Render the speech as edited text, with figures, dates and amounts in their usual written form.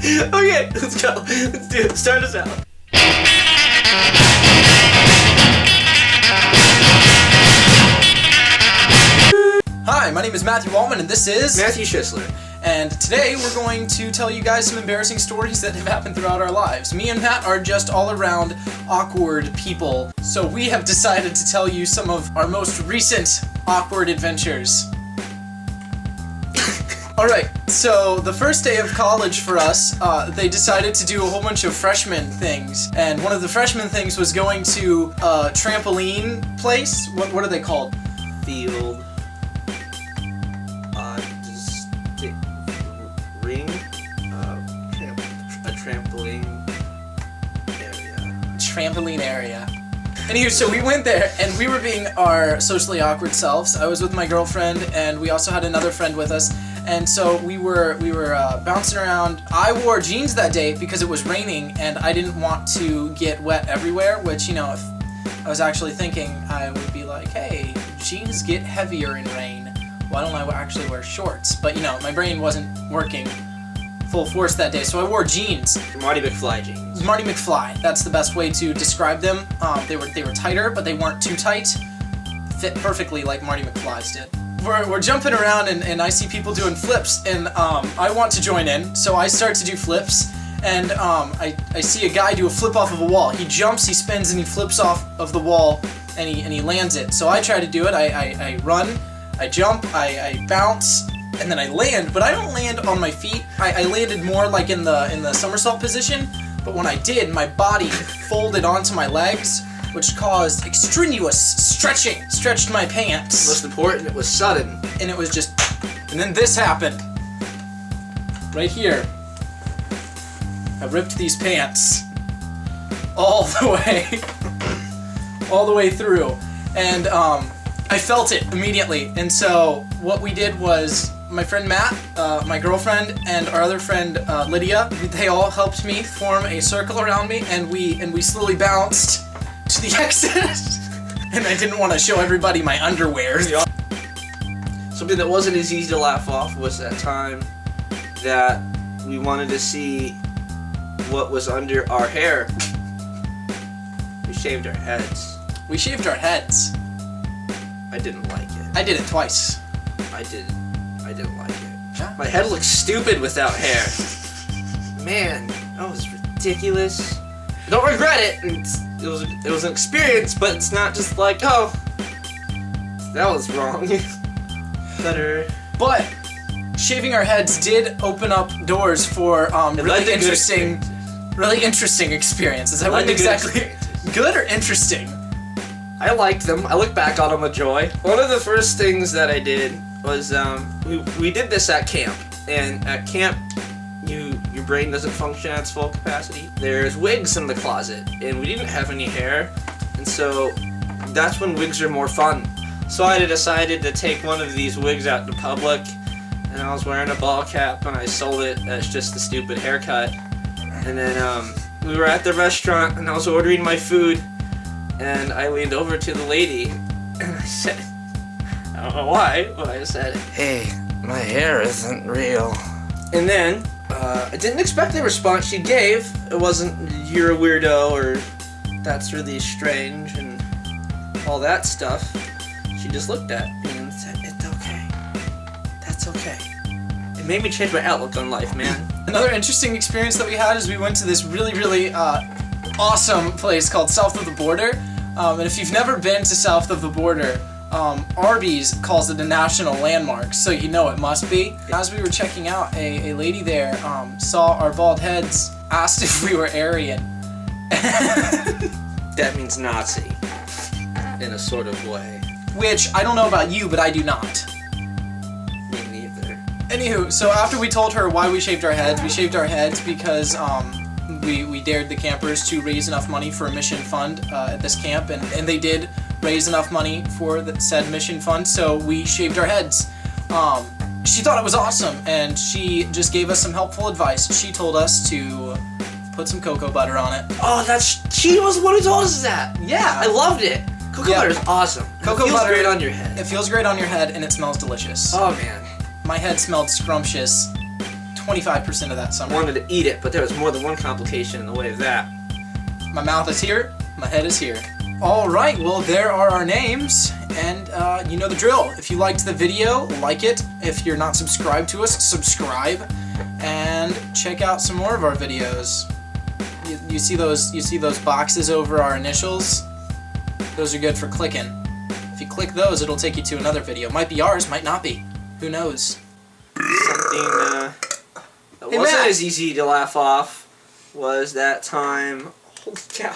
Okay, let's go. Let's do it. Start us out. Hi, my name is Matthew Altman, and this is Matthew Schisler. And today we're going to tell you guys some embarrassing stories that have happened throughout our lives. Me and Matt are just all around awkward people, so we have decided to tell you some of our most recent awkward adventures. Alright, so the first day of college for us, they decided to do a whole bunch of freshman things, and one of the freshman things was going to a trampoline place. What are they called? Field. Ring. A trampoline area. Trampoline area. Anywho, so we went there, and we were being our socially awkward selves. I was with my girlfriend, and we also had another friend with us. And so we were bouncing around. I wore jeans that day because it was raining, and I didn't want to get wet everywhere, which, you know, if I was actually thinking, I would be like, hey, jeans get heavier in rain. Why don't I actually wear shorts? But, you know, my brain wasn't working full force that day, so I wore jeans. Marty McFly jeans. Marty McFly. That's the best way to describe them. They were tighter, but they weren't too tight. Fit perfectly like Marty McFly's did. We're jumping around, and I see people doing flips, and I want to join in, so I start to do flips, and I see a guy do a flip off of a wall. He jumps, he spins, and he flips off of the wall, and he lands it. So I try to do it. I run, I jump, I bounce, and then I land, but I don't land on my feet. I landed more like in the somersault position, but when I did, my body folded onto my legs, which caused extraneous stretching. Stretched my pants. Most important, it was sudden. And it was just... And then this happened. Right here. I ripped these pants. All the way. All the way through. And I felt it immediately. And so what we did was... My friend Matt, my girlfriend, and our other friend Lydia, they all helped me form a circle around me, and we slowly bounced to the exit. And I didn't want to show everybody my underwear. Something that wasn't as easy to laugh off was that time that we wanted to see what was under our hair. We shaved our heads. We shaved our heads. I didn't like it. I did it twice. I didn't like it. Yeah. My head looked stupid without hair. Man, that was ridiculous. I don't regret it. It was an experience, but it's not just like, oh, that was wrong. Better. But shaving our heads did open up doors for really interesting experiences. I wouldn't exactly good or interesting. I liked them. I look back on them with joy. One of the first things that I did was we did this at camp, and at camp your brain doesn't function at its full capacity. There's wigs in the closet, and we didn't have any hair, and so that's when wigs are more fun. So I decided to take one of these wigs out to public, and I was wearing a ball cap, and I sold it as just a stupid haircut. And then we were at the restaurant, and I was ordering my food, and I leaned over to the lady, and I said, I don't know why, but I said, hey, my hair isn't real. And then, I didn't expect the response she gave. It wasn't, you're a weirdo, or that's really strange, and all that stuff. She just looked at me and said, it's okay. That's okay. It made me change my outlook on life, man. Another interesting experience that we had is we went to this really awesome place called South of the Border. And if you've never been to South of the Border, Arby's calls it a national landmark, so you know it must be. As we were checking out, a lady there saw our bald heads, asked if we were Aryan. That means Nazi, in a sort of way. Which, I don't know about you, but I do not. Me neither. Anywho, so after we told her why we shaved our heads because we dared the campers to raise enough money for a mission fund at this camp, and they did raise enough money for the said mission fund, so we shaved our heads. She thought it was awesome, and she just gave us some helpful advice. She told us to put some cocoa butter on it. Oh, she was the one who told us that! Yeah! I loved it! Cocoa butter is awesome. Cocoa butter butter feels great on your head. It feels great on your head, and it smells delicious. Oh man, my head smelled scrumptious 25% of that summer. Wanted to eat it, but there was more than one complication in the way of that. My mouth is here, my head is here. Alright, well there are our names, and you know the drill. If you liked the video, like it. If you're not subscribed to us, subscribe. And check out some more of our videos. You see those boxes over our initials? Those are good for clicking. If you click those, it'll take you to another video. Might be ours, might not be. Who knows? Something that Hey, wasn't Matt. as easy to laugh off was that time. Holy cow.